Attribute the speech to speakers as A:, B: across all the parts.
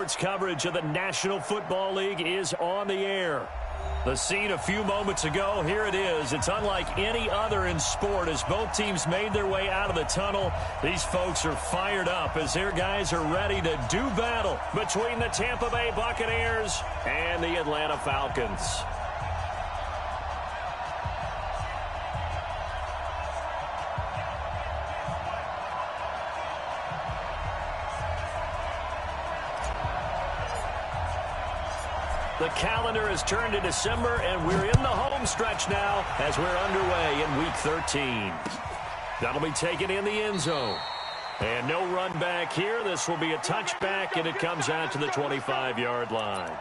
A: Sports coverage of the National Football League is on the air. The scene a few moments ago, here it is. It's unlike any other in sport as both teams made their way out of the tunnel. These folks are fired up as their guys are ready to do battle between the Tampa Bay Buccaneers and the Atlanta Falcons. The calendar has turned to December, and we're in the home stretch now as we're underway in Week 13. That'll be taken in the end zone. And no run back here. This will be a touchback, and it comes out to the 25-yard line.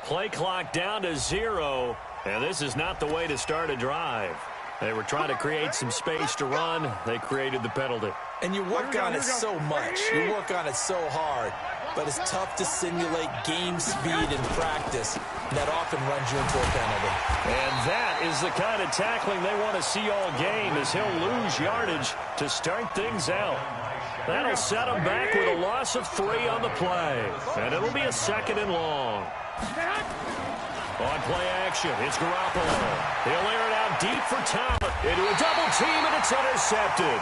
A: Play clock down to 0, and this is not the way to start a drive. They were trying to create some space to run. They created the penalty.
B: And you work on it so much. You work on it so hard. But it's tough to simulate game speed in practice. And that often runs you into a penalty.
A: And that is the kind of tackling they want to see all game as he'll lose yardage to start things out. That'll set him back with a loss of 3 on the play. And it'll be a 2nd and long. On play action, it's Garoppolo. He'll air it out deep for Thomas. Into a double team, and it's intercepted.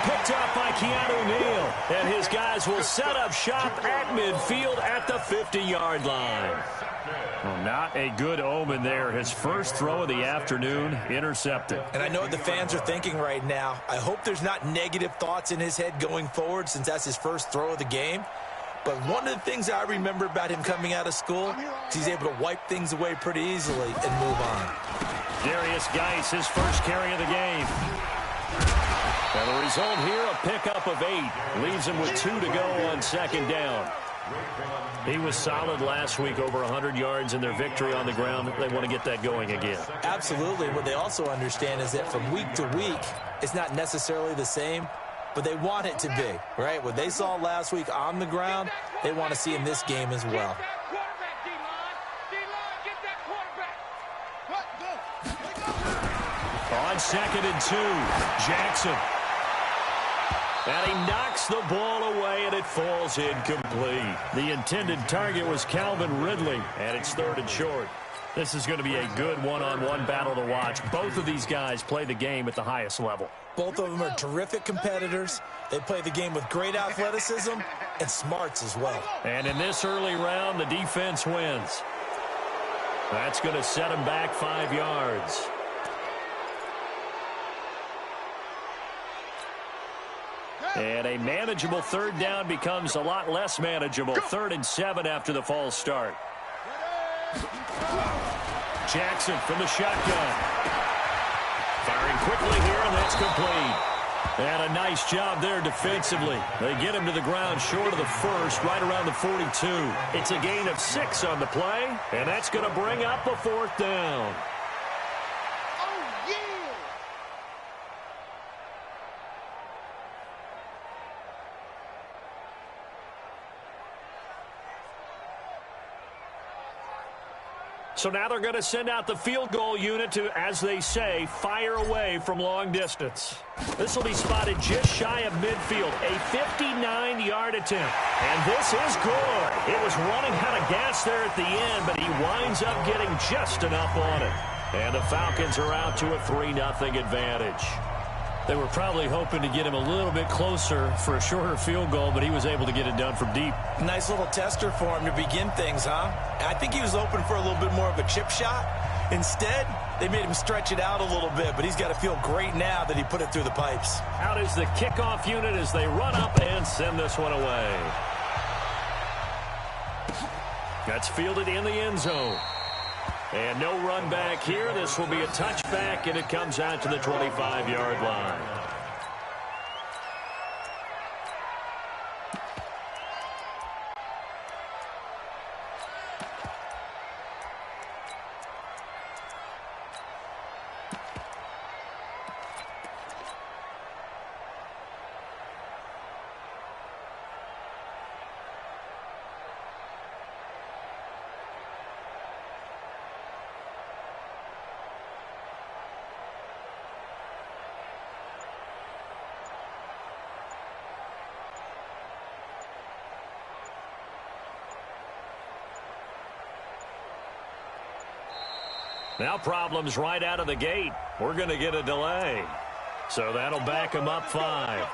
A: Picked up by Keanu Neal. And his guys will set up shop at midfield at the 50-yard line. Well, not a good omen there. His first throw of the afternoon, intercepted.
B: And I know what the fans are thinking right now. I hope there's not negative thoughts in his head going forward since that's his first throw of the game. But one of the things I remember about him coming out of school is he's able to wipe things away pretty easily and move on.
A: Darius Geis, his first carry of the game. And the result here, a pickup of 8. Leaves him with 2 to go on 2nd down. He was solid last week, over 100 yards in their victory on the ground. They want to get that going again.
B: Absolutely. What they also understand is that from week to week, it's not necessarily the same, but they want it to be, right? What they saw last week on the ground, they want to see in this game as well.
A: On 2nd and 2, Jackson. And he knocks the ball away, and it falls incomplete. The intended target was Calvin Ridley, and it's 3rd and short. This is going to be a good one-on-one battle to watch. Both of these guys play the game at the highest level.
B: Both of them are terrific competitors. They play the game with great athleticism and smarts as well.
A: And in this early round, the defense wins. That's going to set them back 5 yards. And a manageable 3rd down becomes a lot less manageable. 3rd and 7 after the false start. Jackson from the shotgun. Firing quickly here, and that's complete. And a nice job there defensively. They get him to the ground short of the 1st, right around the 42. It's a gain of 6 on the play, and that's going to bring up a 4th down. So now they're going to send out the field goal unit to, as they say, fire away from long distance. This will be spotted just shy of midfield, a 59-yard attempt. And this is good. It was running out of gas there at the end, but he winds up getting just enough on it. And the Falcons are out to a 3-0 advantage. They were probably hoping to get him a little bit closer for a shorter field goal, but he was able to get it done from deep.
B: Nice little tester for him to begin things, huh? I think he was open for a little bit more of a chip shot. Instead, they made him stretch it out a little bit, but he's got to feel great now that he put it through the pipes.
A: Out is the kickoff unit as they run up and send this one away. That's fielded in the end zone. And no run back here. This will be a touchback, and it comes out to the 25-yard line. Now problems right out of the gate. We're going to get a delay. So that'll back them up 5.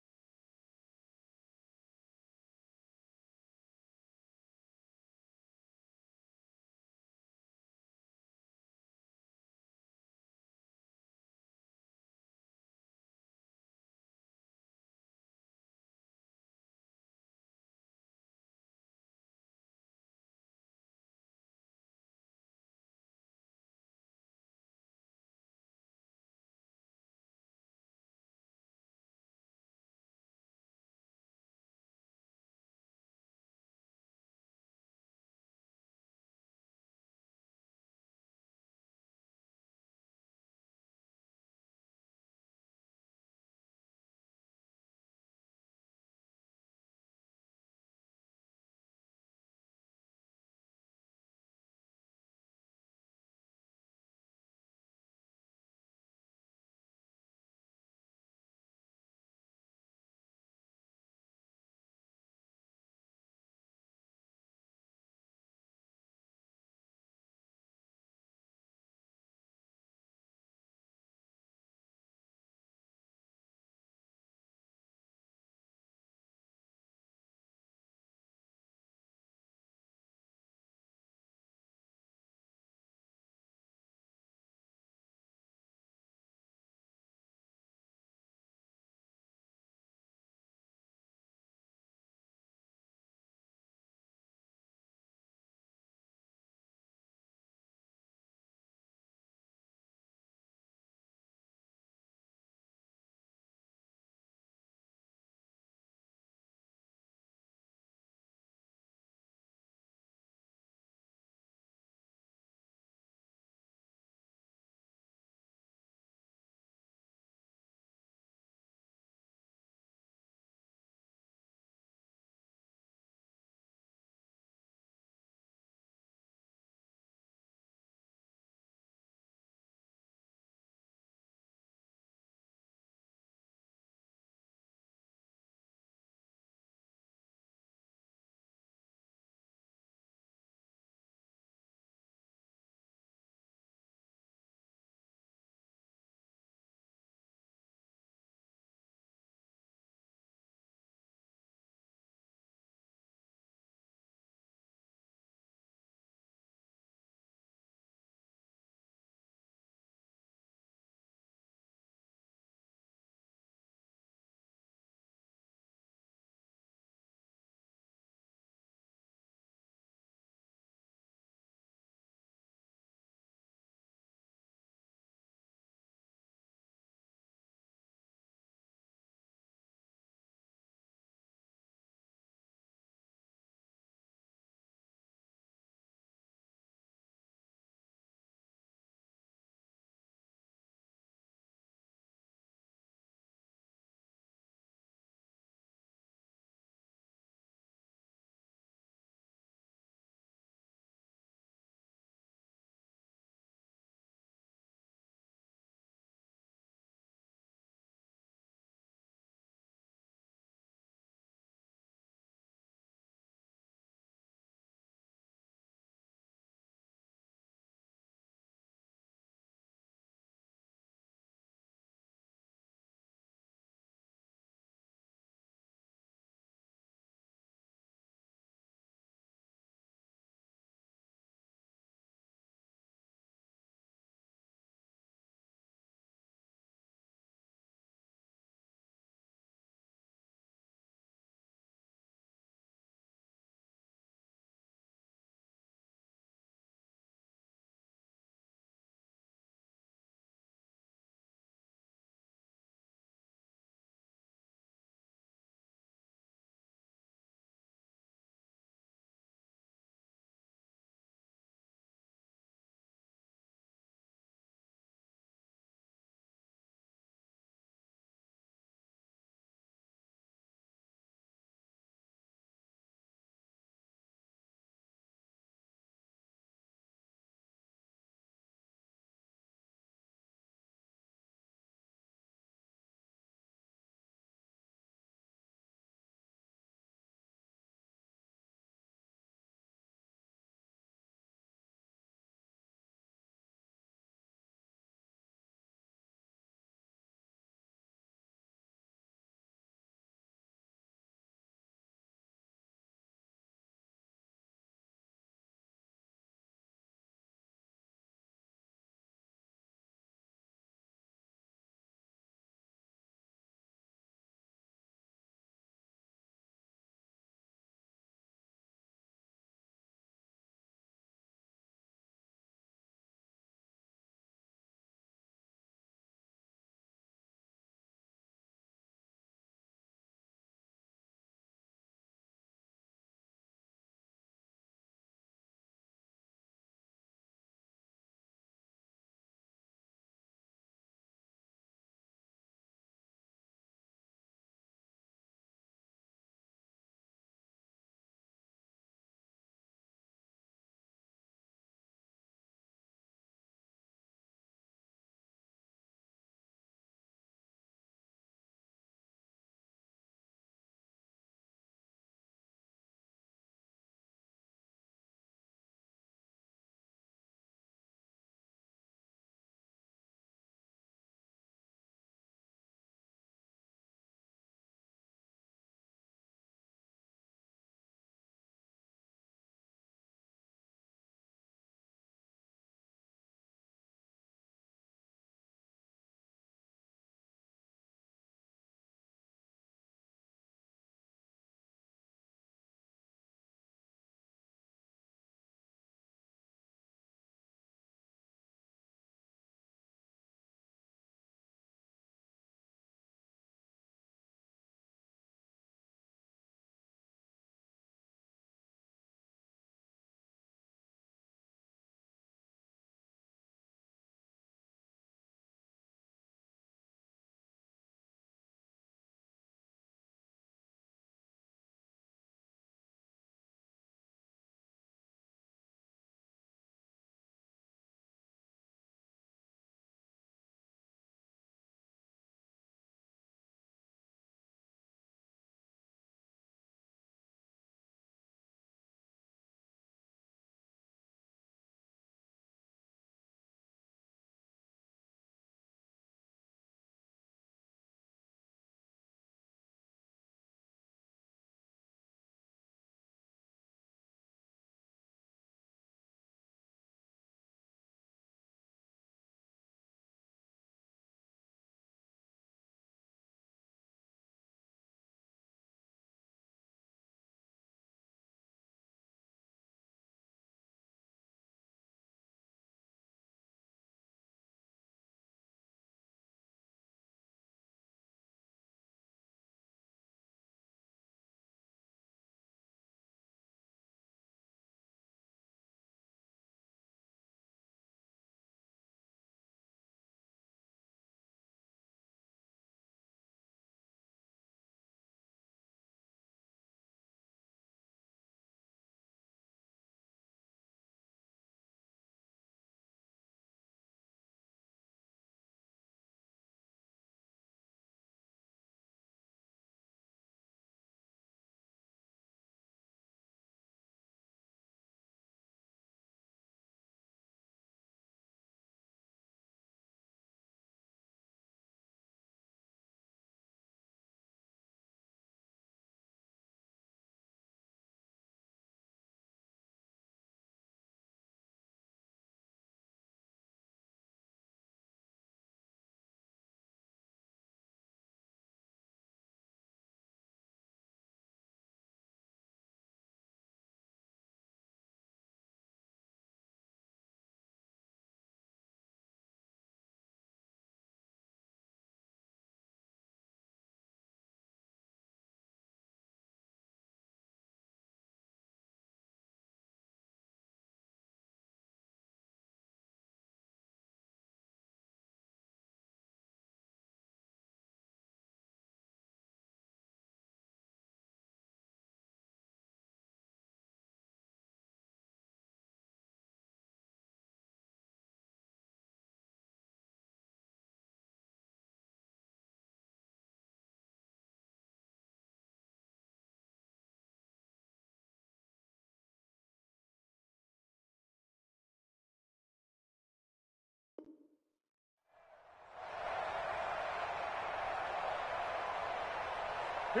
A: The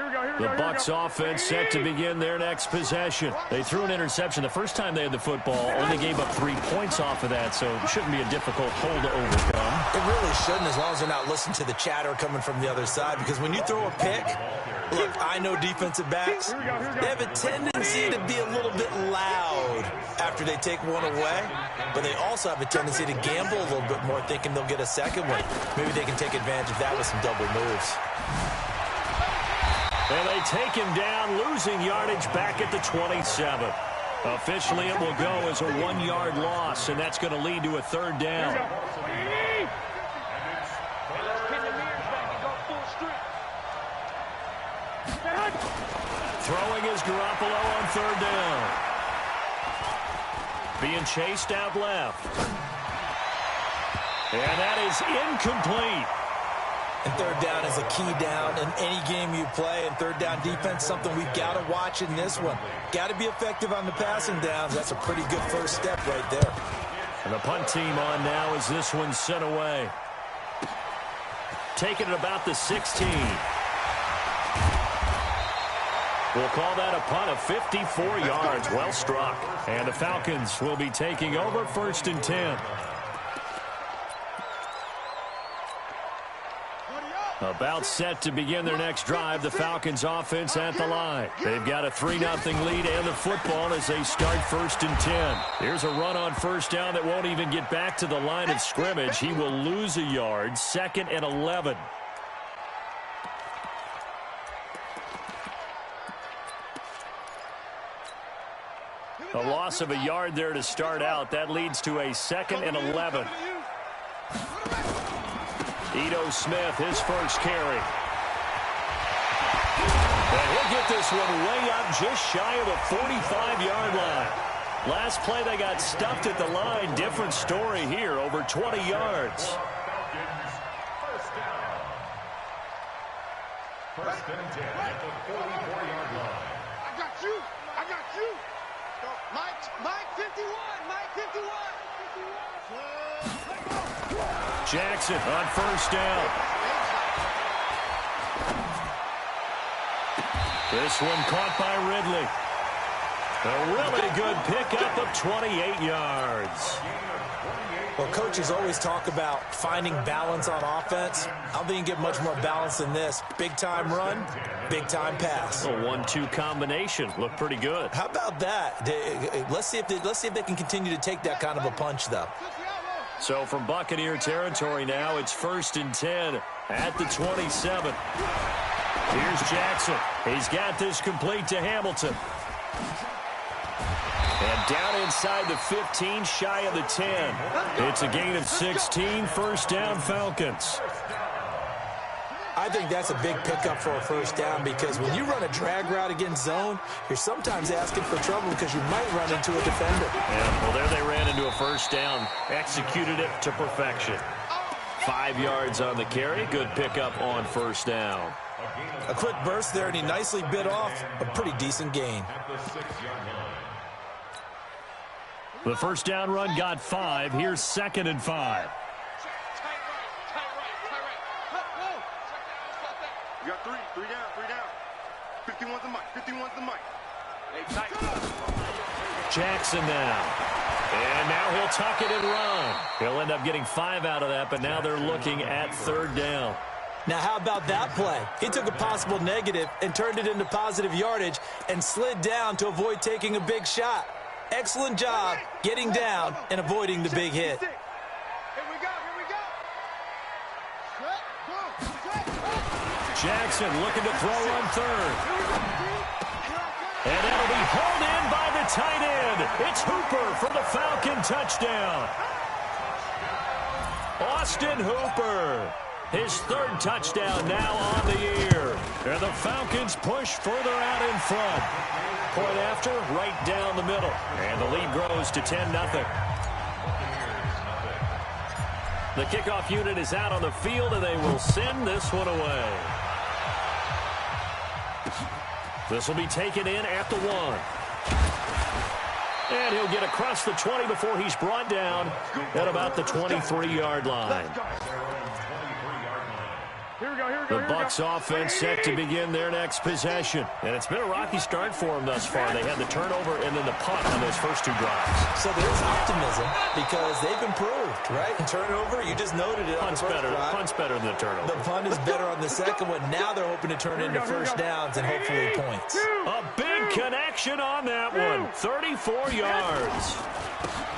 A: Bucs offense set to begin their next possession. They threw an interception the first time they had the football, only gave up 3 points off of that, so it shouldn't be a difficult hole to overcome.
B: It really shouldn't, as long as they're not listening to the chatter coming from the other side, because when you throw a pick, look, I know defensive backs, they have a tendency to be a little bit loud after they take one away, but they also have a tendency to gamble a little bit more, thinking they'll get a second one. Maybe they can take advantage of that with some double moves.
A: And they take him down, losing yardage back at the 27. Officially, it will go as a 1-yard loss, and that's going to lead to a 3rd down. Throwing is Garoppolo on 3rd down. Being chased out left. And that is incomplete.
B: And 3rd down is a key down in any game you play. And 3rd down defense, something we've got to watch in this one. Got to be effective on the passing downs. That's a pretty good first step right there.
A: And the punt team on now as this one's sent away. Taking it about the 16. We'll call that a punt of 54 yards. Well struck. And the Falcons will be taking over 1st and 10. About set to begin their next drive, the Falcons offense at the line. They've got a 3-0 lead and the football as they start 1st and 10. Here's a run on 1st down that won't even get back to the line of scrimmage. He will lose a yard, 2nd and 11. A loss of a yard there to start out. That leads to a 2nd and 11. Ito Smith, his first carry. And he'll get this one way up just shy of the 45-yard line. Last play they got stuffed at the line. Different story here, over 20 yards.
C: First and 10 at the 44-yard line. I got you. Mike 51.
A: Jackson on 1st down. This one caught by Ridley. A really good pickup of 28 yards.
B: Well, coaches always talk about finding balance on offense. I don't think you can get much more balance than this. Big-time run, big-time pass.
A: A 1-2 combination. Looked pretty good.
B: How about that? Let's see if they can continue to take that kind of a punch, though.
A: So from Buccaneer territory now, it's 1st and 10 at the 27. Here's Jackson. He's got this complete to Hamilton. And down inside the 15, shy of the 10. It's a gain of 16, 1st down Falcons.
B: I think that's a big pickup for a 1st down, because when you run a drag route against zone, you're sometimes asking for trouble because you might run into a defender.
A: Yeah, well, there they ran into a 1st down. Executed it to perfection. 5 yards on the carry. Good pickup on 1st down.
B: A quick burst there, and he nicely bit off a pretty decent gain.
A: The 1st down run got 5. Here's 2nd and 5.
C: You got three down. 51's the mic.
A: Jackson now. And now he'll tuck it and run. He'll end up getting 5 out of that, but now they're looking at 3rd down.
B: Now, how about that play? He took a possible negative and turned it into positive yardage and slid down to avoid taking a big shot. Excellent job getting down and avoiding the big hit.
C: Here we go.
A: Jackson looking to throw on 3rd. And that'll be hauled in by the tight end. It's Hooper for the Falcon touchdown. Austin Hooper. His 3rd touchdown now on the year. And the Falcons push further out in front. Point after, right down the middle. And the lead grows to 10-0. The kickoff unit is out on the field, and they will send this one away. This will be taken in at the 1. And he'll get across the 20 before he's brought down at about the 23-yard line.
C: Here we go.
A: The Bucs offense set to begin their next possession. And it's been a rocky start for them thus far. They had the turnover and then the punt on those first two drives.
B: So there's optimism because they've improved, right? Turnover, you just noted it.
A: Punt's better than the turnover.
B: The punt is better on the second one. Now they're hoping to turn into first downs and hopefully points.
A: A big connection on that one. 34 yards.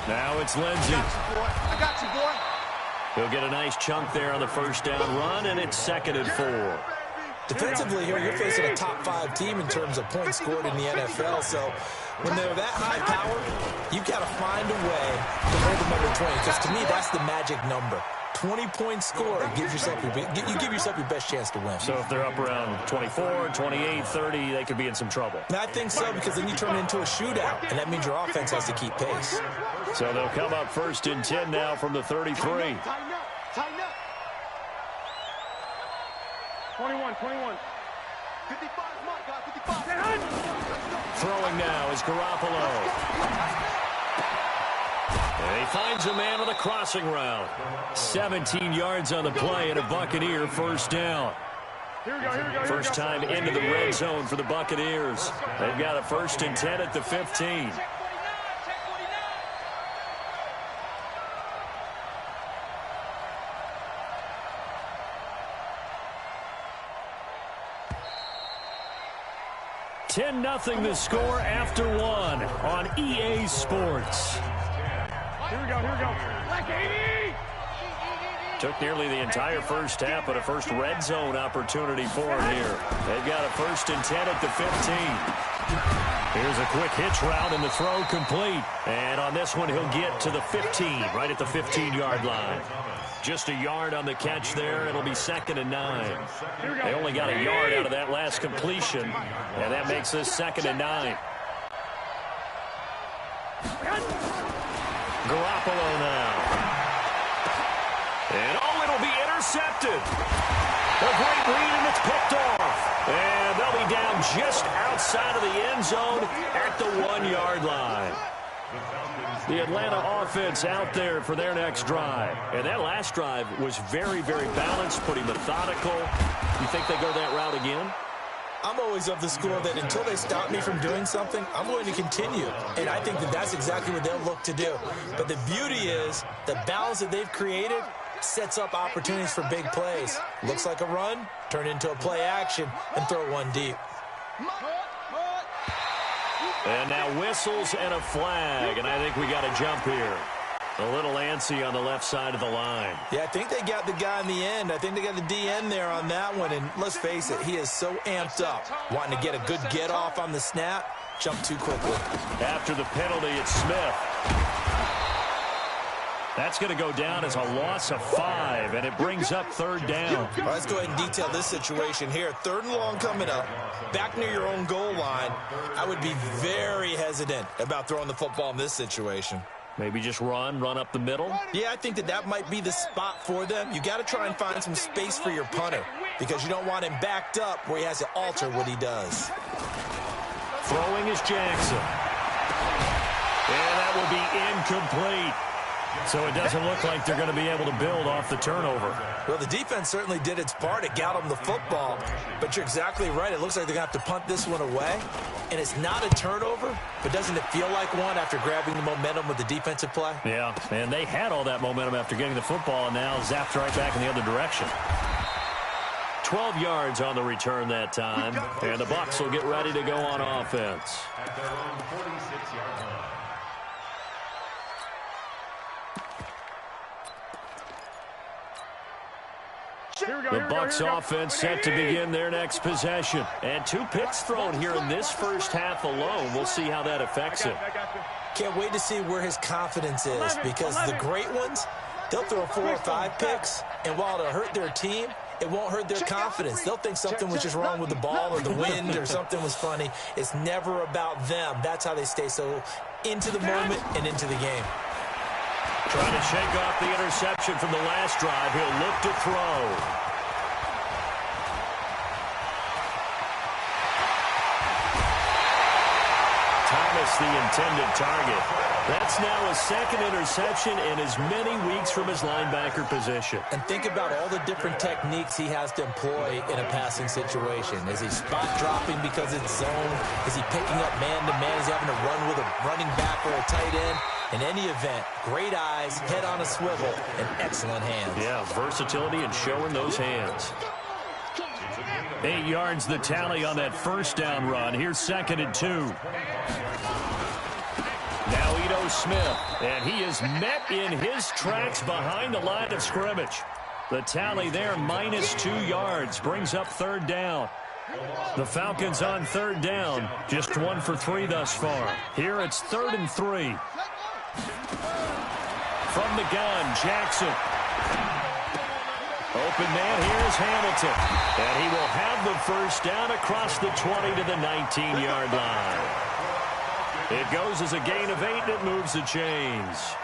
A: Now it's Lindsey.
C: I got you, boy.
A: He'll get a nice chunk there on the first down run, and it's 2nd and 4.
B: Defensively here, you're facing a top 5 team in terms of points scored in the NFL. So when they're that high power, you've got to find a way to hold them under 20. Because to me, that's the magic number. 20-point score, you give yourself your best chance to win.
A: So if they're up around 24, 28, 30, they could be in some trouble.
B: And I think so, because then you turn it into a shootout, and that means your offense has to keep pace.
A: So they'll come up 1st and 10 now from the 33.
C: Tighten up. 21. 55, mark, guys, 55.
A: Throwing now is Garoppolo. And he finds a man on the crossing route. 17 yards on the play and a Buccaneer first down. First time into the red zone for the Buccaneers. They've got a 1st and 10 at the 15. $10-0 the score after 1 on EA Sports.
C: Here we go. Black 80.
A: Took nearly the entire first half, but a first red zone opportunity for him here. They've got a 1st and 10 at the 15. Here's a quick hitch route and the throw complete. And on this one, he'll get to the 15, right at the 15-yard line. Just a yard on the catch there. It'll be 2nd and 9. They only got a yard out of that last completion, and that makes this 2nd and 9. Garoppolo now. And, it'll be intercepted. A great read, and it's picked off. And they'll be down just outside of the end zone at the 1-yard line. The Atlanta offense out there for their next drive. And that last drive was very, very balanced, pretty methodical. You think they go that route again?
B: I'm always of the school that until they stop me from doing something, I'm going to continue. And I think that that's exactly what they'll look to do. But the beauty is the balance that they've created sets up opportunities for big plays. Looks like a run, turn into a play action, and throw one deep.
A: And now whistles and a flag, and I think we got a jump here. A little antsy on the left side of the line.
B: Yeah, I think they got the guy in the end. I think they got the DN there on that one. And let's face it, he is so amped up, wanting to get a good get off on the snap, jump too quickly.
A: After the penalty, it's Smith. That's going to go down as a loss of 5, and it brings up 3rd down.
B: Well, let's go ahead and detail this situation here. 3rd and long coming up, back near your own goal line. I would be very hesitant about throwing the football in this situation.
A: Maybe just run up the middle?
B: Yeah, I think that might be the spot for them. You got to try and find some space for your punter because you don't want him backed up where he has to alter what he does.
A: Throwing is Jackson. And that will be incomplete. So it doesn't look like they're going to be able to build off the turnover.
B: Well, the defense certainly did its part. It got them the football. But you're exactly right. It looks like they're going to have to punt this one away. And it's not a turnover, but doesn't it feel like one after grabbing the momentum with the defensive play?
A: Yeah, and they had all that momentum after getting the football, and now zapped right back in the other direction. 12 yards on the return that time, and the Bucs will get ready to go on offense. The Bucs offense set to begin their next possession. And 2 picks thrown here in this first half alone. We'll see how that affects him.
B: Can't wait to see where his confidence is because the great ones, they'll throw 4 or 5 picks, and while it'll hurt their team, it won't hurt their confidence. They'll think something was just wrong with the ball or the wind or something was funny. It's never about them. That's how they stay so into the moment and into the game.
A: Trying to shake off the interception from the last drive. He'll look to throw. Thomas, the intended target. That's now a second interception in as many weeks from his linebacker position.
B: And think about all the different techniques he has to employ in a passing situation. Is he spot dropping because it's zone? Is he picking up man-to-man? Is he having to run with a running back or a tight end? In any event, great eyes, head on a swivel, and excellent hands.
A: Yeah, versatility and showing those hands. 8 yards the tally on that first down run. Here's 2nd and 2. Now Ito Smith, and he is met in his tracks behind the line of scrimmage. The tally there, -2 yards, brings up 3rd down. The Falcons on 3rd down, just 1 for 3 thus far. Here it's 3rd and 3. From the gun, Jackson. Open man, here's Hamilton. And he will have the first down across the 20 to the 19-yard line. It goes as a gain of 8, and it moves the chains.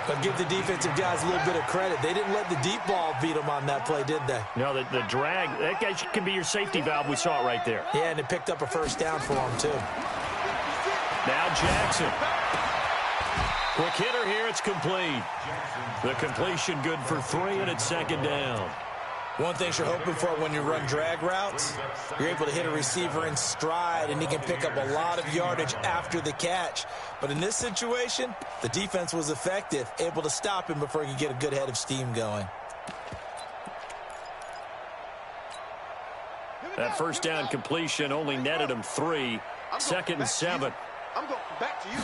B: But give the defensive guys a little bit of credit. They didn't let the deep ball beat them on that play, did they?
A: No, the drag, that guy can be your safety valve. We saw it right there.
B: Yeah, and it picked up a first down for him, too.
A: Now Jackson. Quick hitter here, it's complete. The completion good for 3, and it's 2nd down.
B: One thing you're hoping for when you run drag routes, you're able to hit a receiver in stride, and he can pick up a lot of yardage after the catch. But in this situation, the defense was effective, able to stop him before he could get a good head of steam going.
A: That first down completion only netted him 3. 2nd and 7.
C: I'm going back to you.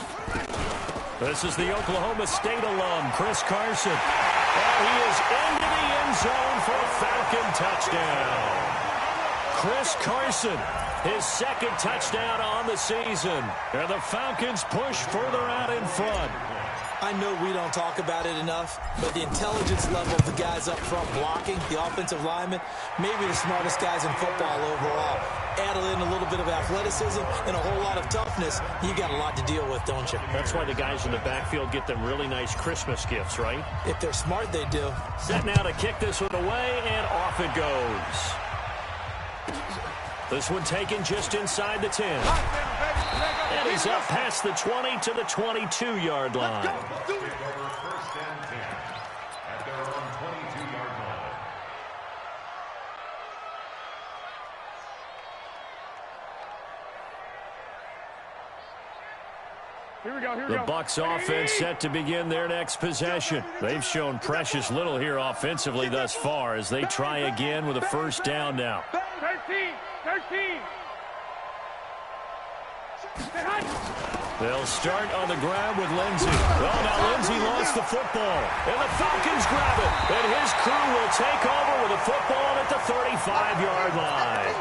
A: This is the Oklahoma State alum, Chris Carson. And he is into the end zone for a Falcon touchdown. Chris Carson, his 2nd touchdown on the season. And the Falcons push further out in front.
B: I know we don't talk about it enough, but the intelligence level of the guys up front blocking, the offensive linemen, maybe the smartest guys in football overall. Add in a little bit of athleticism and a whole lot of toughness, you got a lot to deal with, don't you?
A: That's why the guys in the backfield get them really nice Christmas gifts, right?
B: If they're smart, they do.
A: Set now to kick this one away, and off it goes. This one taken just inside the 10. And he's up past the 20 to the 22-yard line. The Bucs offense set to begin their next possession. They've shown precious little here offensively thus far as they try again with a first down now.
C: 13.
A: They'll start on the ground with Lindsey. Well, now Lindsey lost the football. And the Falcons grab it. And his crew will take over with a football at the 35-yard line.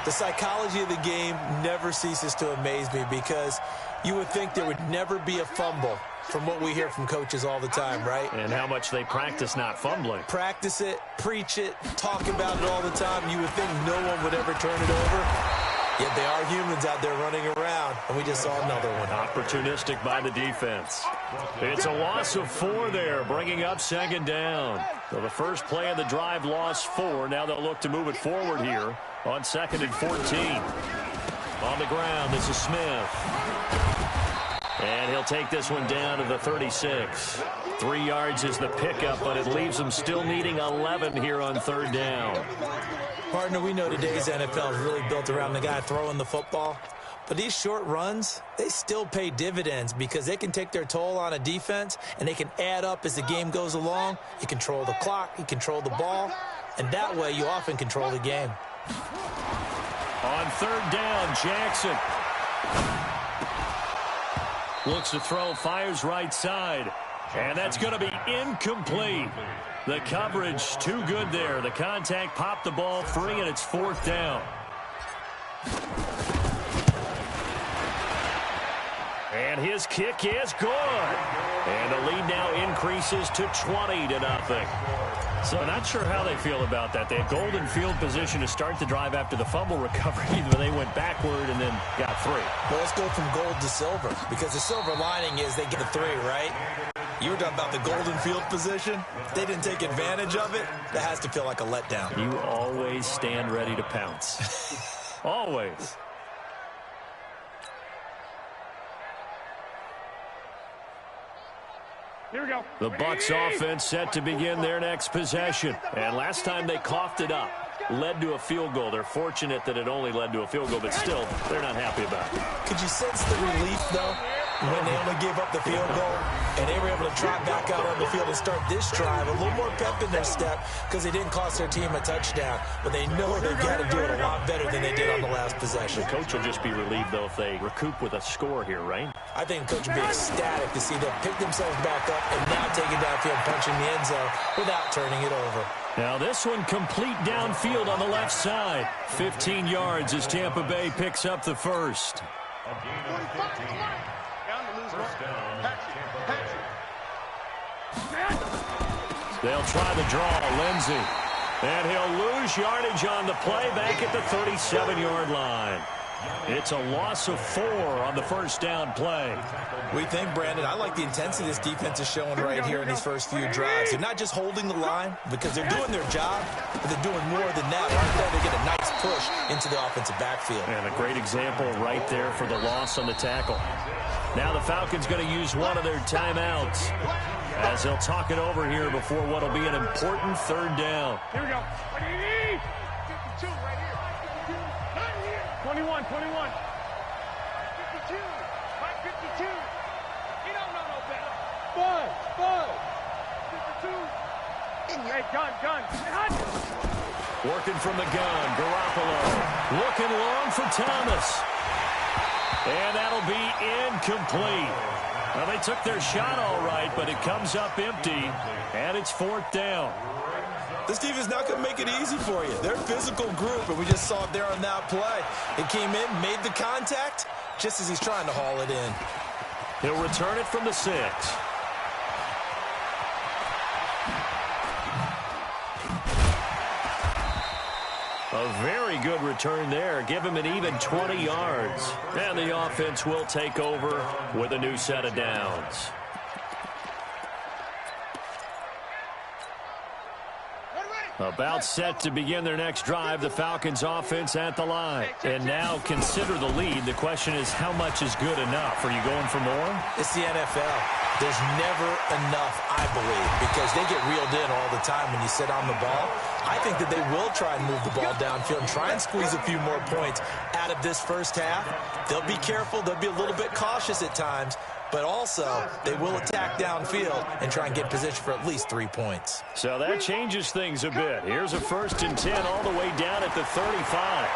B: The psychology of the game never ceases to amaze me because you would think there would never be a fumble from what we hear from coaches all the time, right?
A: And how much they practice not fumbling.
B: Practice it, preach it, talk about it all the time. You would think no one would ever turn it over. Yet they are humans out there running around, and we just saw another one.
A: Opportunistic by the defense. It's a loss of 4 there, bringing up 2nd down. So the first play of the drive lost 4. Now they'll look to move it forward here on 2nd and 14. On the ground, this is Smith. And he'll take this one down to the 36. 3 yards is the pickup, but it leaves them still needing 11 here on 3rd down.
B: Partner, we know today's NFL is really built around the guy throwing the football. But these short runs, they still pay dividends because they can take their toll on a defense, and they can add up as the game goes along. You control the clock, you control the ball, and that way you often control the game.
A: On 3rd down, Jackson looks to throw, fires right side, and that's going to be incomplete. The coverage too good there. The contact popped the ball free, and it's 4th down. And his kick is good. And the lead now increases to 20-0. So not sure how they feel about that. They had golden field position to start the drive after the fumble recovery, but they went backward and then got 3.
B: Well, let's go from gold to silver, because the silver lining is they get the 3, right? You were talking about the golden field position. They didn't take advantage of it. That has to feel like a letdown.
A: You always stand ready to pounce. Always. The Bucs offense set to begin their next possession. And last time they coughed it up, led to a field goal. They're fortunate that it only led to a field goal, but still, they're not happy about it.
B: Could you sense the relief, though, when they only gave up the field goal and they were able to trot back out on the field and start this drive? A little more pep in their step because they didn't cost their team a touchdown, but they know they've got to do it a lot better than they did on the last possession.
A: The coach will just be relieved, though, if they recoup with a score here, right?
B: I think the coach would be ecstatic to see them pick themselves back up and now take it downfield, punching the end zone without turning it over.
A: Now this one complete downfield on the left side. 15 yards as Tampa Bay picks up the first. They'll try the draw, Lindsey. And he'll lose yardage on the play back at the 37-yard line. It's a loss of 4 on the first down play.
B: We think, Brandon, I like the intensity this defense is showing right here in these first few drives. They're not just holding the line because they're doing their job, but they're doing more than that. Right there, they get a nice push into the offensive backfield.
A: And a great example right there for the loss on the tackle. Now the Falcons going to use one of their timeouts as they'll talk it over here before what will be an important third down.
D: Here we go. What do you need? 52 right here. 21, 21. 52. 52. You don't know no better. Bud. 52. Hey, gun.
A: Working from the gun, Garoppolo. Looking long for Thomas. And that'll be incomplete. Well, they took their shot all right, but it comes up empty, and it's 4th down.
B: This defense is not going to make it easy for you. They're a physical group, and we just saw it there on that play. It came in, made the contact, just as he's trying to haul it in.
A: He'll return it from the 6. A very good return there. Give him an even 20 yards. And the offense will take over with a new set of downs. About set to begin their next drive, the Falcons offense at the line. And now consider the lead. The question is, how much is good enough? Are you going for more?
B: It's the NFL. There's never enough, I believe, because they get reeled in all the time when you sit on the ball. I think that they will try and move the ball downfield and try and squeeze a few more points out of this first half. They'll be careful. They'll be a little bit cautious at times. But also, they will attack downfield and try and get position for at least 3 points.
A: So that changes things a bit. Here's a 1st and 10 all the way down at the 35.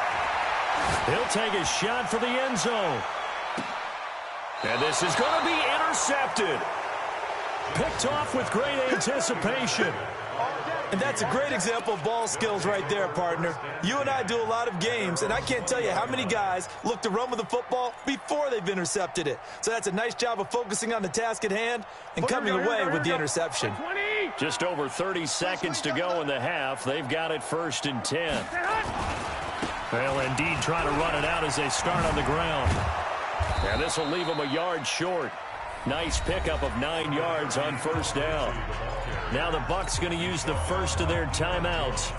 A: He'll take a shot for the end zone. And this is going to be intercepted. Picked off with great anticipation.
B: And that's a great example of ball skills right there, partner. You and I do a lot of games, and I can't tell you how many guys look to run with the football before they've intercepted it. So that's a nice job of focusing on the task at hand and coming away with the interception.
A: Just over 30 seconds to go in the half. They've got it 1st and 10. They'll indeed try to run it out as they start on the ground. And this will leave them a yard short. Nice pickup of 9 yards on 1st down. Now the Bucs going to use the first of their timeouts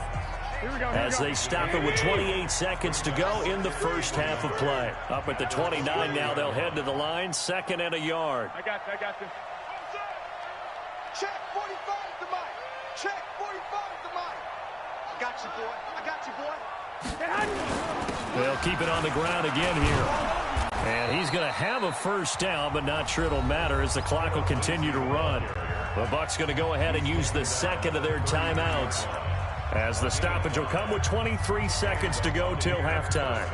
A: as they stop it with 28 seconds to go in the first half of play. Up at the 29 now, they'll head to the line, 2nd and a yard.
D: I got this.
C: Check 45 to mine. Check 45 to mine. I got you, boy.
A: They'll keep it on the ground again here. And he's going to have a 1st down, but not sure it'll matter as the clock will continue to run. The Bucs going to go ahead and use the 2nd of their timeouts as the stoppage will come with 23 seconds to go till halftime.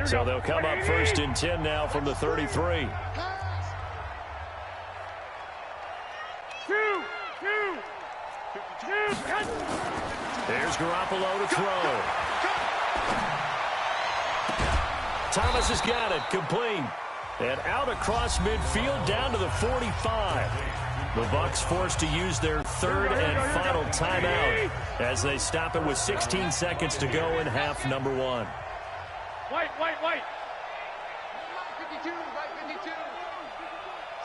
A: So they'll come up 1st and 10 now from the 33. There's Garoppolo to throw. Thomas has got it, complete. And out across midfield down to the 45. The Bucs forced to use their 3rd and final timeout as they stop it with 16 seconds to go in half number 1.
D: White.
C: 52, right 52.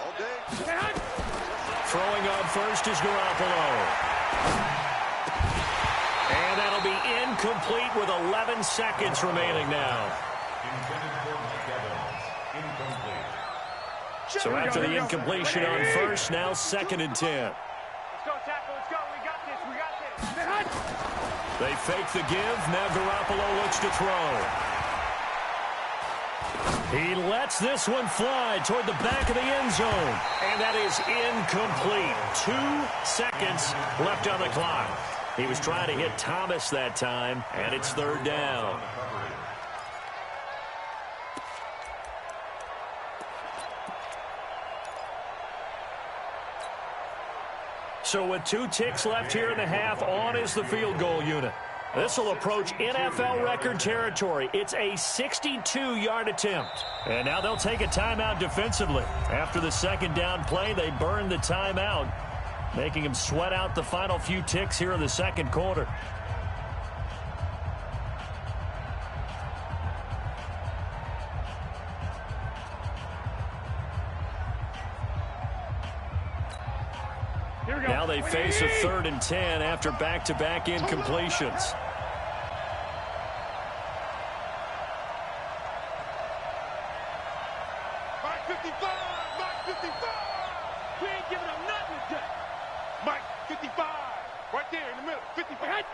C: All day.
A: Throwing on first is Garoppolo. And that'll be incomplete with 11 seconds remaining now. So after the incompletion on first, now 2nd and 10.
D: Let's go, tackle. Let's go. We got this. We got this.
A: They fake the give. Now Garoppolo looks to throw. He lets this one fly toward the back of the end zone. And that is incomplete. 2 seconds left on the clock. He was trying to hit Thomas that time, and it's 3rd down. So with 2 ticks left here in the half, on is the field goal unit. This will approach NFL record territory. It's a 62-yard attempt. And now they'll take a timeout defensively. After the 2nd down play, they burn the timeout, making him sweat out the final few ticks here in the 2nd quarter. Now they face a 3rd and 10 after back-to-back incompletions.
C: Mike 55! Mike 55! We ain't giving up nothing today. Mike 55! Right there in the middle. 55.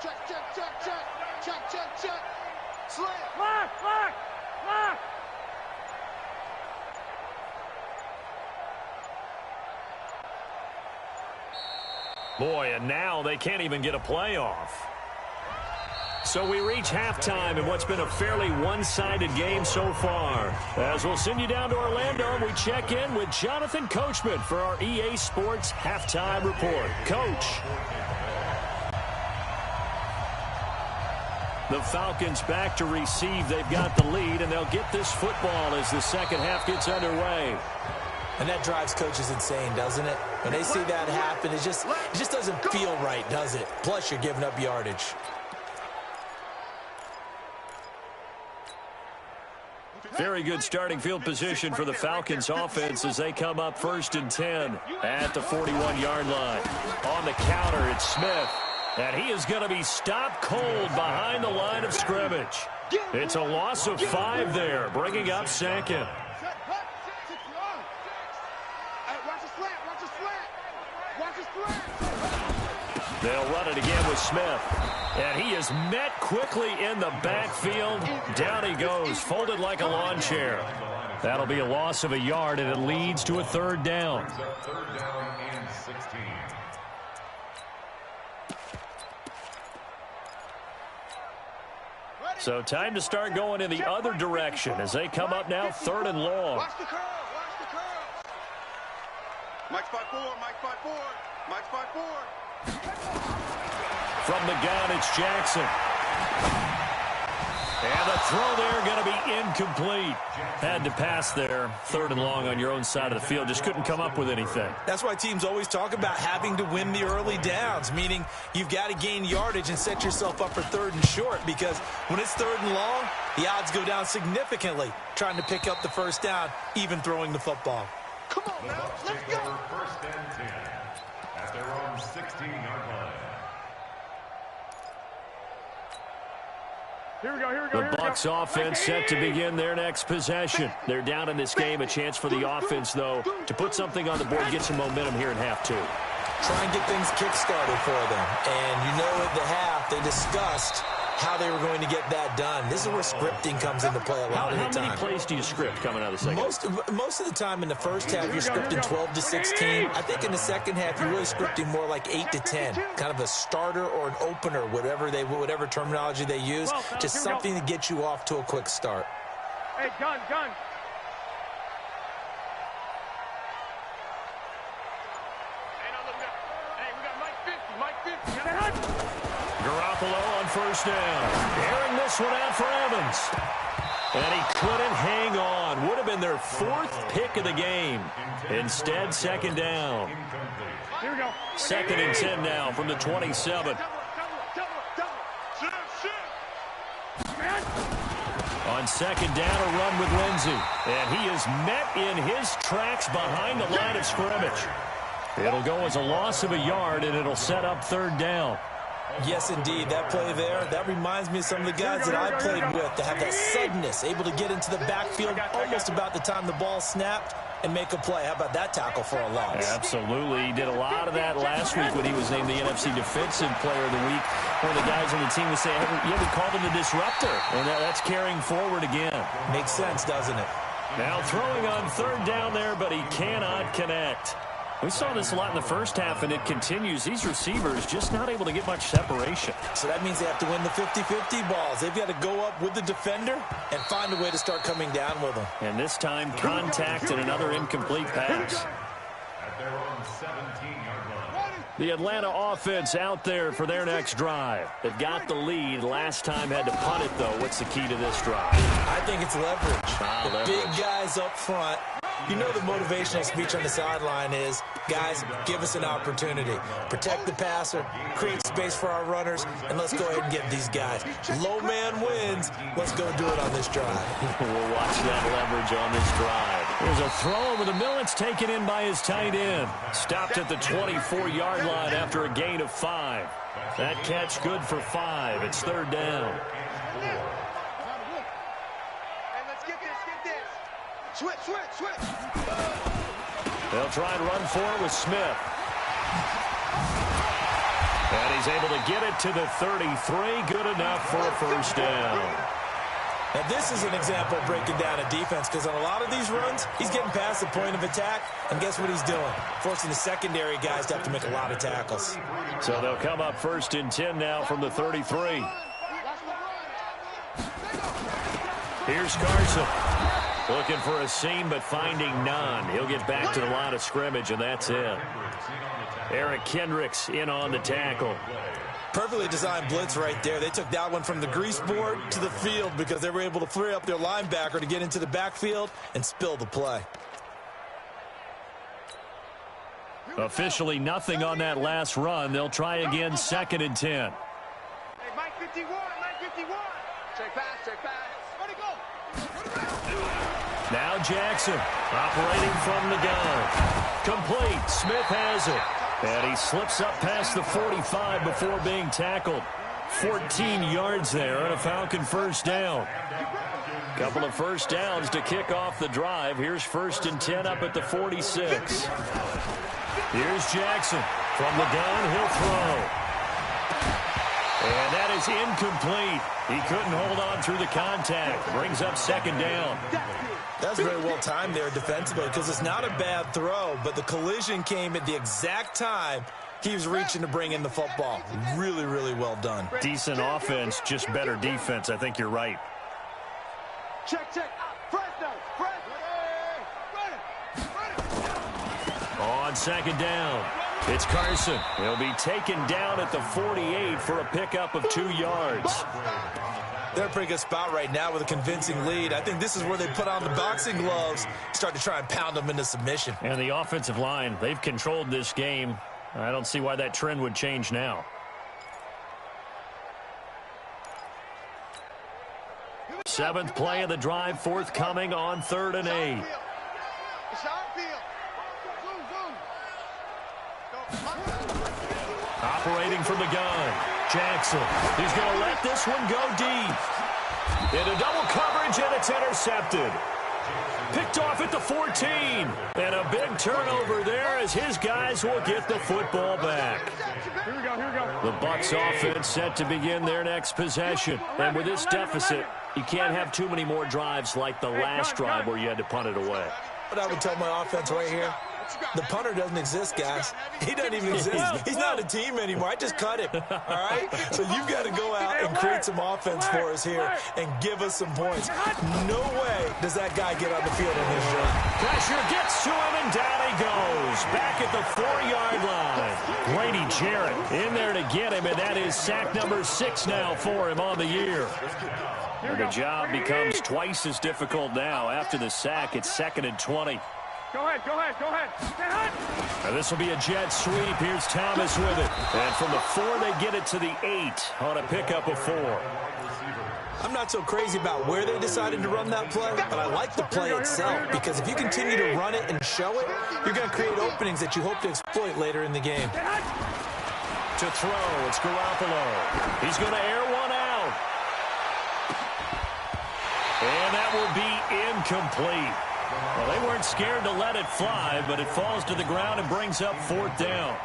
C: Check, check, check, check. Check, check, check. Slam.
D: Lock, lock, lock.
A: Boy, and now they can't even get a playoff. So we reach halftime in what's been a fairly one-sided game so far. As we'll send you down to Orlando, we check in with Jonathan Coachman for our EA Sports Halftime Report. Coach. The Falcons back to receive. They've got the lead, and they'll get this football as the 2nd half gets underway.
B: And that drives coaches insane, doesn't it? When they see that happen, it just doesn't feel right, does it? Plus, you're giving up yardage.
A: Very good starting field position for the Falcons offense as they come up 1st and 10 at the 41-yard line. On the counter, it's Smith. And he is going to be stopped cold behind the line of scrimmage. It's a loss of 5 there, bringing up 2nd. They'll run it again with Smith. And he is met quickly in the backfield. Down he goes, folded like a lawn chair. That'll be a loss of a yard, and it leads to a 3rd down. So time to start going in the other direction as they come up now 3rd and long.
C: Watch the curl. Watch the curl. Mike 5-4. Mike 5-4. Mike 5-4.
A: From the gun, it's Jackson. And the throw there going to be incomplete. Had to pass there. 3rd and long on your own side of the field. Just couldn't come up with anything.
B: That's why teams always talk about having to win the early downs, meaning you've got to gain yardage and set yourself up for 3rd and short, because when it's 3rd and long, the odds go down significantly trying to pick up the 1st down, even throwing the football.
C: Come on, now. Let's go.
E: 1st and 10 at their own 16-yard line.
D: Here we go, here we go,
A: The Bucs offense set to begin their next possession. They're down in this game. A chance for the offense, though, to put something on the board, get some momentum here in half 2.
B: Try and get things kick-started for them. And you know at the half, they discussed how they were going to get that done. This is where scripting comes into play a lot of the time.
A: How many plays do you script coming out of the 2nd?
B: Most of the time in the 1st half, you're scripting 12 to 16. I think in the 2nd half, you're really scripting more like 8 to 10. Kind of a starter or an opener, whatever terminology they use. Just something to get you off to a quick start.
D: Hey, gun. Hey, we got Mike 50.
A: Garoppolo on 1st down. Airing this one out for Evans. And he couldn't hang on. Would have been their 4th pick of the game. Instead, 2nd down.
D: Here we go.
A: 2nd and 10 now from the 27. On 2nd down, a run with Lindsey. And he is met in his tracks behind the line of scrimmage. It'll go as a loss of a yard, and it'll set up 3rd down.
B: Yes, indeed. That play there, that reminds me of some of the guys that I played with that have that suddenness, able to get into the backfield almost about the time the ball snapped and make a play. How about that tackle for a loss?
A: Absolutely. He did a lot of that last week when he was named the NFC Defensive Player of the Week. One of the guys on the team would say, yeah, we called him the disruptor. And that's carrying forward again.
B: Makes sense, doesn't it?
A: Now throwing on third down there, but he cannot connect. We saw this a lot in the first half, and it continues. These receivers just not able to get much separation.
B: So that means they have to win the 50-50 balls. They've got to go up with the defender and find a way to start coming down with them.
A: And this time, contact and another incomplete pass.
E: At their own 17-yard line.
A: The Atlanta offense out there for their next drive. They've got the lead. Last time had to punt it, though. What's the key to this drive?
B: I think it's leverage. The big guys up front. You know the motivational speech on the sideline is, guys, give us an opportunity. Protect the passer, create space for our runners, and let's go ahead and get these guys. Low man wins. Let's go do it on this drive.
A: We'll watch that leverage on this drive. There's a throw over the middle. It's taken in by his tight end. Stopped at the 24-yard line after a gain of 5. That catch good for 5. It's third down.
C: Switch.
A: They'll try and run for it with Smith. And he's able to get it to the 33. Good enough for a first down.
B: Now, this is an example of breaking down a defense because on a lot of these runs, he's getting past the point of attack, and guess what he's doing? Forcing the secondary guys to have to make a lot of tackles.
A: So they'll come up first and 10 now from the 33. Here's Carson. Looking for a seam, but finding none. He'll get back to the line of scrimmage, and that's it. Eric Kendricks in on the tackle.
B: Perfectly designed blitz right there. They took that one from the grease board to the field because they were able to free up their linebacker to get into the backfield and spill the play.
A: Officially nothing on that last run. They'll try again, 2nd and 10.
D: Hey, Mike 51. Check pass. Ready, go.
A: Now Jackson operating from the gun. Complete. Smith has it. And he slips up past the 45 before being tackled. 14 yards there on a Falcon first down. Couple of first downs to kick off the drive. Here's 1st and 10 up at the 46. Here's Jackson. From the gun, he'll throw. And that is incomplete. He couldn't hold on through the contact. Brings up 2nd down.
B: That's very well timed there defensively because it's not a bad throw, but the collision came at the exact time he was reaching to bring in the football. Really, really well done.
A: Decent offense, just better defense. I think you're right.
C: Check.
A: On 2nd down, it's Carson. He'll be taken down at the 48 for a pickup of 2 yards.
B: They're in a pretty good spot right now with a convincing lead. I think this is where they put on the boxing gloves, start to try and pound them into submission.
A: And the offensive line, they've controlled this game. I don't see why that trend would change now. 7th play of the drive, forthcoming on 3rd and 8. Operating from the gun, Jackson. He's going to let this one go deep. Into double coverage, and it's intercepted. Picked off at the 14. And a big turnover there as his guys will get the football back.
D: Here we go.
A: The Bucs offense set to begin their next possession. And with this deficit, you can't have too many more drives like the last drive where you had to punt it away.
B: But I would tell my offense right here, the punter doesn't exist, guys. He doesn't even exist. He's not a team anymore. I just cut him, all right? So you've got to go out and create some offense for us here and give us some points. No way does that guy get on the field in this show.
A: Pressure gets to him, and down he goes. Back at the 4-yard line. Grady Jarrett in there to get him, and that is sack number 6 now for him on the year. And the job becomes twice as difficult now. After the sack, it's 2nd and 20.
D: Go ahead.
A: Now this will be a jet sweep. Here's Thomas with it. And from the 4, they get it to the 8 on a pickup of 4.
B: I'm not so crazy about where they decided to run that play, but I like the play itself because if you continue to run it and show it, you're going to create openings that you hope to exploit later in the game.
A: To throw, it's Garoppolo. He's going to air one out. And that will be incomplete. Well, they weren't scared to let it fly, but it falls to the ground and brings up 4th down.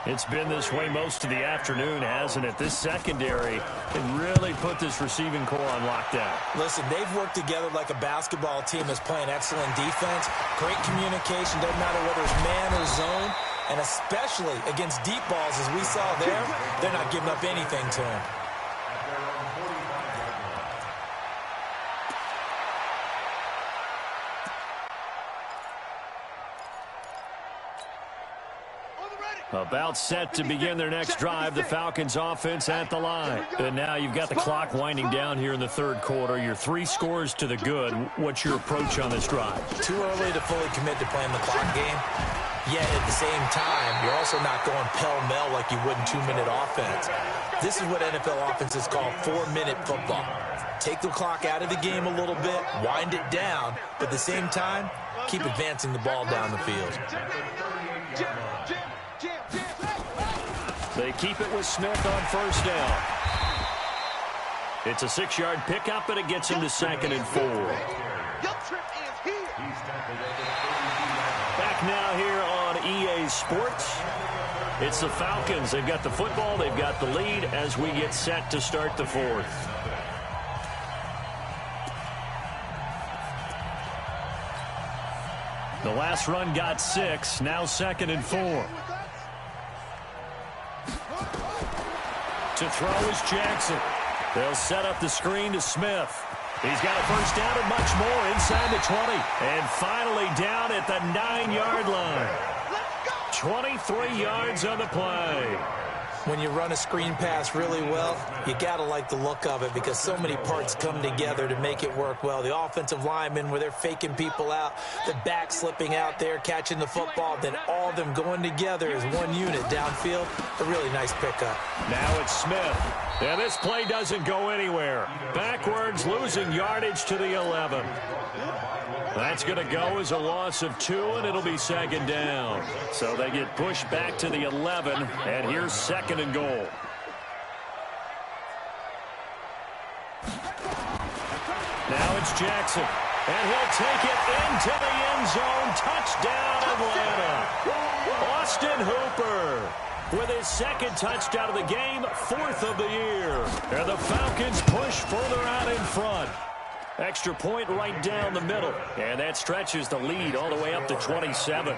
A: It's been this way most of the afternoon, hasn't it? This secondary can really put this receiving core on lockdown.
B: Listen, they've worked together like a basketball team that's playing excellent defense. Great communication, doesn't matter whether it's man or zone. And especially against deep balls, as we saw there, they're not giving up anything to him.
A: About set to begin their next drive, the Falcons offense at the line. And now you've got the clock winding down here in the 3rd quarter. You're 3 scores to the good. What's your approach on this drive?
B: Too early to fully commit to playing the clock game. Yet at the same time, you're also not going pell-mell like you would in 2-minute offense. This is what NFL offenses call 4-minute football. Take the clock out of the game a little bit, wind it down, but at the same time, keep advancing the ball down the field.
A: They keep it with Smith on 1st down. It's a 6-yard pickup, and it gets him to 2nd and 4. Back now here on EA Sports. It's the Falcons. They've got the football. They've got the lead as we get set to start the 4th. The last run got 6. Now 2nd and 4. To throw is Jackson. They'll set up the screen to Smith. He's got a 1st down and much more inside the 20. And finally down at the 9-yard line. 23 yards on the play.
B: When you run a screen pass really well, you got to like the look of it because so many parts come together to make it work well. The offensive linemen, where they're faking people out, the back slipping out there, catching the football, then all of them going together as one unit downfield. A really nice pickup.
A: Now it's Smith. And this play doesn't go anywhere. Backwards, losing yardage to the 11. That's going to go as a loss of 2, and it'll be 2nd down. So they get pushed back to the 11, and here's 2nd and goal. Now it's Jackson, and he'll take it into the end zone. Touchdown, Atlanta. Austin Hooper with his 2nd touchdown of the game, 4th of the year. And the Falcons push further out in front. Extra point right down the middle. And that stretches the lead all the way up to 27.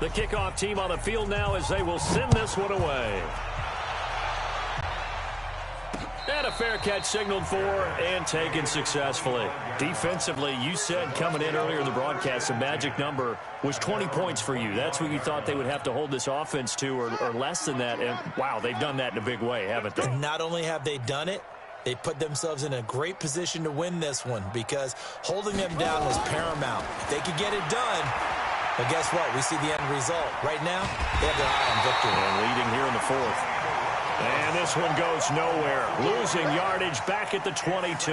A: The kickoff team on the field now as they will send this one away. And a fair catch signaled for and taken successfully. Defensively, you said coming in earlier in the broadcast, the magic number was 20 points for you. That's what you thought they would have to hold this offense to or less than that. And, wow, they've done that in a big way, haven't they?
B: And not only have they done it, they put themselves in a great position to win this one because holding them down was paramount. If they could get it done, but guess what? We see the end result. Right now, they have their eye on victory.
A: And leading here in the 4th. And this one goes nowhere. Losing yardage back at the 22.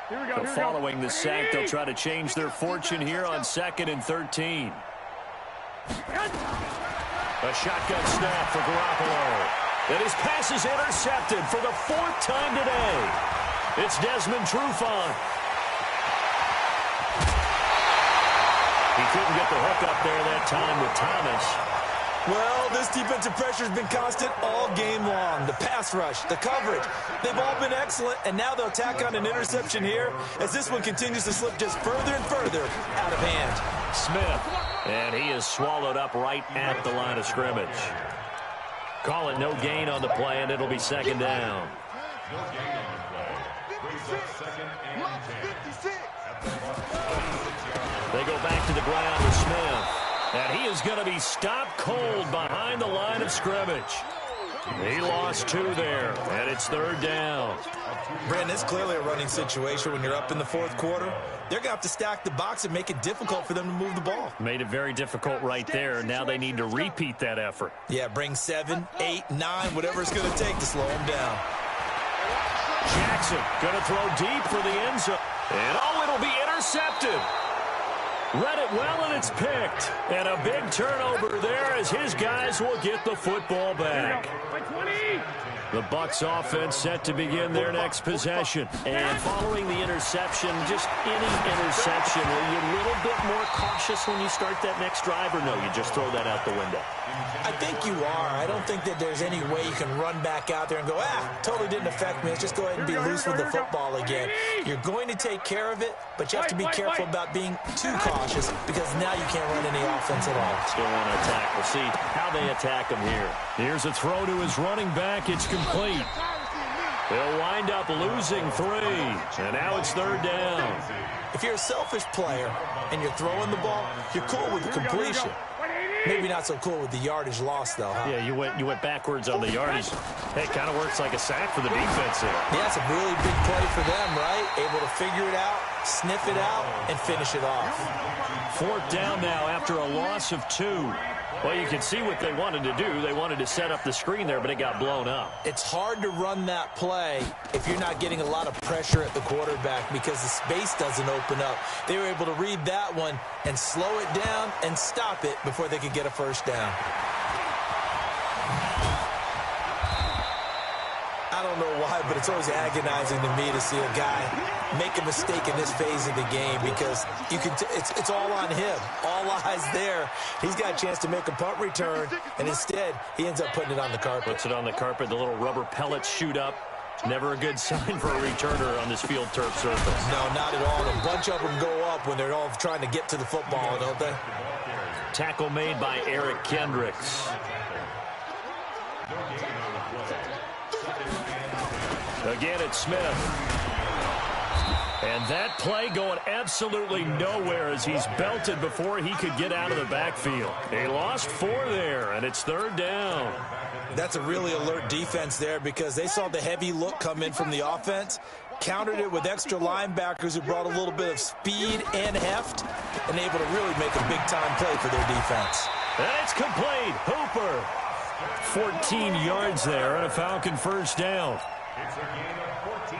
A: So following the sack, they'll try to change their fortune here on 2nd and 13. A shotgun snap for Garoppolo. And his pass is intercepted for the 4th time today. It's Desmond Trufant. He couldn't get the hook up there that time with Thomas.
B: Well, this defensive pressure has been constant all game long. The pass rush, the coverage, they've all been excellent, and now they'll tack on an interception here as this one continues to slip just further and further out of hand.
A: Smith, and he is swallowed up right at the line of scrimmage. Call it no gain on the play, and it'll be 2nd down.
E: No gain on the play. Brings up 2nd and 10.
A: They go back to the ground with Smith. And he is going to be stopped cold behind the line of scrimmage. He lost 2 there, and it's 3rd down.
B: Brandon, it's clearly a running situation when you're up in the 4th quarter. They're going to have to stack the box and make it difficult for them to move the ball.
A: Made it very difficult right there. Now they need to repeat that effort.
B: Yeah, bring 7, 8, 9, whatever it's going to take to slow them down.
A: Jackson going to throw deep for the end zone. And, oh, it'll be intercepted. Read it well, and it's picked. And a big turnover there as his guys will get the football back. The Bucs offense set to begin their next possession. And following the interception, just any interception, are you a little bit more cautious when you start that next drive, or no, you just throw that out the window?
B: I think you are. I don't think that there's any way you can run back out there and go, totally didn't affect me. Let's just go ahead and be loose with the football again. You're going to take care of it, but you have to be careful about being too cautious because now you can't run any offense at all.
A: Still want to attack. We'll see how they attack him here. Here's a throw to his running back. It's complete. They'll wind up losing 3, and now it's 3rd down.
B: If you're a selfish player and you're throwing the ball, you're cool with the completion. Maybe not so cool with the yardage loss, though, huh?
A: Yeah, you went backwards on the yardage. Hey, it kind of works like a sack for the defense there.
B: Yeah, it's a really big play for them, right? Able to figure it out, sniff it out, and finish it off.
A: 4th down now after a loss of 2. Well, you can see what they wanted to do. They wanted to set up the screen there, but it got blown up.
B: It's hard to run that play if you're not getting a lot of pressure at the quarterback because the space doesn't open up. They were able to read that one and slow it down and stop it before they could get a 1st down. I don't know why, but it's always agonizing to me to see a guy make a mistake in this phase of the game because you can it's all on him. All eyes there. He's got a chance to make a punt return, and instead he ends up putting it on the carpet.
A: Puts it on the carpet. The little rubber pellets shoot up. Never a good sign for a returner on this field turf surface.
B: No, not at all. A bunch of them go up when they're all trying to get to the football, don't they?
A: Tackle made by Eric Kendricks. Again, it's Smith. And that play going absolutely nowhere as he's belted before he could get out of the backfield. He lost 4 there, and it's 3rd down.
B: That's a really alert defense there because they saw the heavy look come in from the offense, countered it with extra linebackers who brought a little bit of speed and heft, and able to really make a big-time play for their defense.
A: And it's complete. Hooper. 14 yards there and a Falcon 1st down.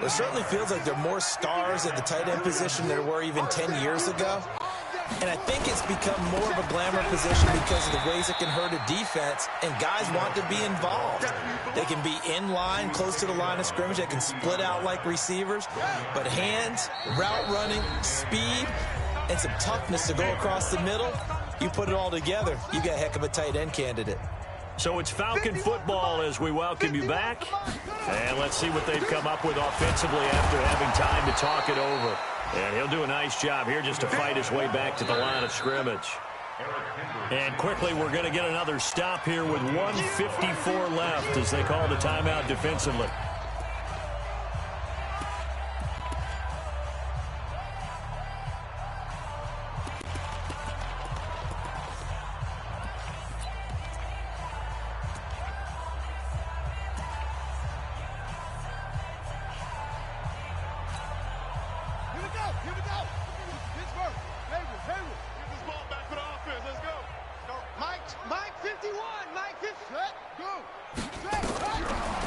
B: It certainly feels like there are more stars at the tight end position than there were even 10 years ago. And I think it's become more of a glamour position because of the ways it can hurt a defense, and guys want to be involved. They can be in line, close to the line of scrimmage. They can split out like receivers. But hands, route running, speed, and some toughness to go across the middle, you put it all together, you got a heck of a tight end candidate.
A: So it's Falcon football as we welcome you back. And let's see what they've come up with offensively after having time to talk it over. And he'll do a nice job here just to fight his way back to the line of scrimmage. And quickly, we're going to get another stop here with 1:54 left as they call the timeout defensively.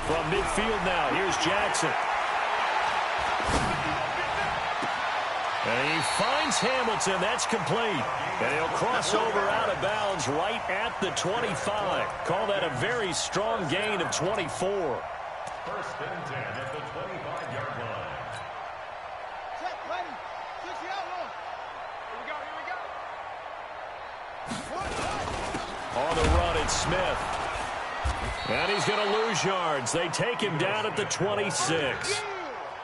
A: From midfield now, here's Jackson. And he finds Hamilton. That's complete. And he'll cross over out of bounds right at the 25. Call that a very strong gain of 24.
E: 1st and 10 at the 25-yard line.
C: Check, ready. Switch the outlaw. Here we go.
A: On the run, it's Smith. And he's going to lose yards. They take him down at the 26.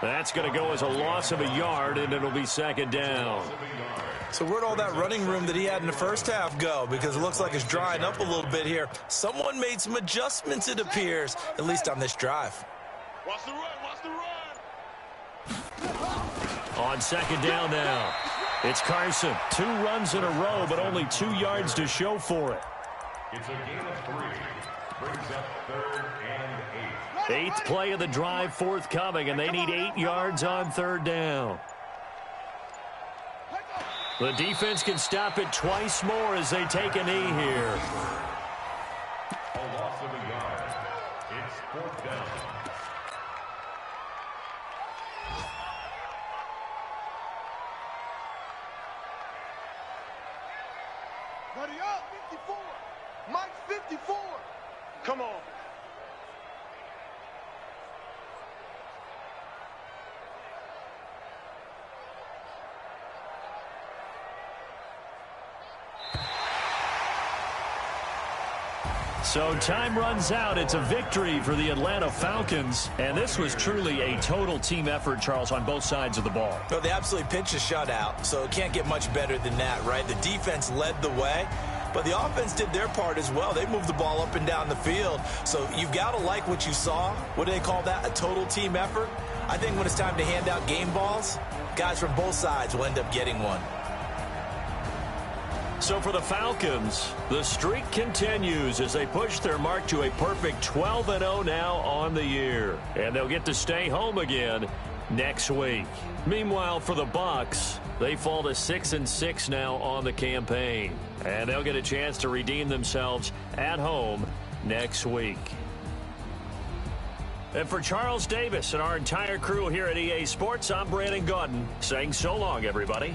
A: That's going to go as a loss of a yard, and it'll be 2nd down.
B: So where'd all that running room that he had in the first half go? Because it looks like it's drying up a little bit here. Someone made some adjustments, it appears, at least on this drive.
C: Watch the run, watch the run.
A: On 2nd down now, it's Carson. 2 runs in a row, but only 2 yards to show for it.
E: It's a game of 3. Brings up 3rd and 8.
A: Eighth play of the drive forthcoming, and they need 8 yards on 3rd down. The defense can stop it twice more as they take a knee here.
E: A loss of a yard. It's 4th down.
C: Buddy up, 54. Mike 54. Come on.
A: So time runs out. It's a victory for the Atlanta Falcons. And this was truly a total team effort, Charles, on both sides of the ball.
B: Well, they absolutely pitched a shutout, so it can't get much better than that, right? The defense led the way, but the offense did their part as well. They moved the ball up and down the field. So you've got to like what you saw. What do they call that? A total team effort? I think when it's time to hand out game balls, guys from both sides will end up getting one.
A: So for the Falcons, the streak continues as they push their mark to a perfect 12-0 now on the year. And they'll get to stay home again next week. Meanwhile, for the Bucs, they fall to 6-6 now on the campaign. And they'll get a chance to redeem themselves at home next week. And for Charles Davis and our entire crew here at EA Sports, I'm Brandon Gaudin saying so long, everybody.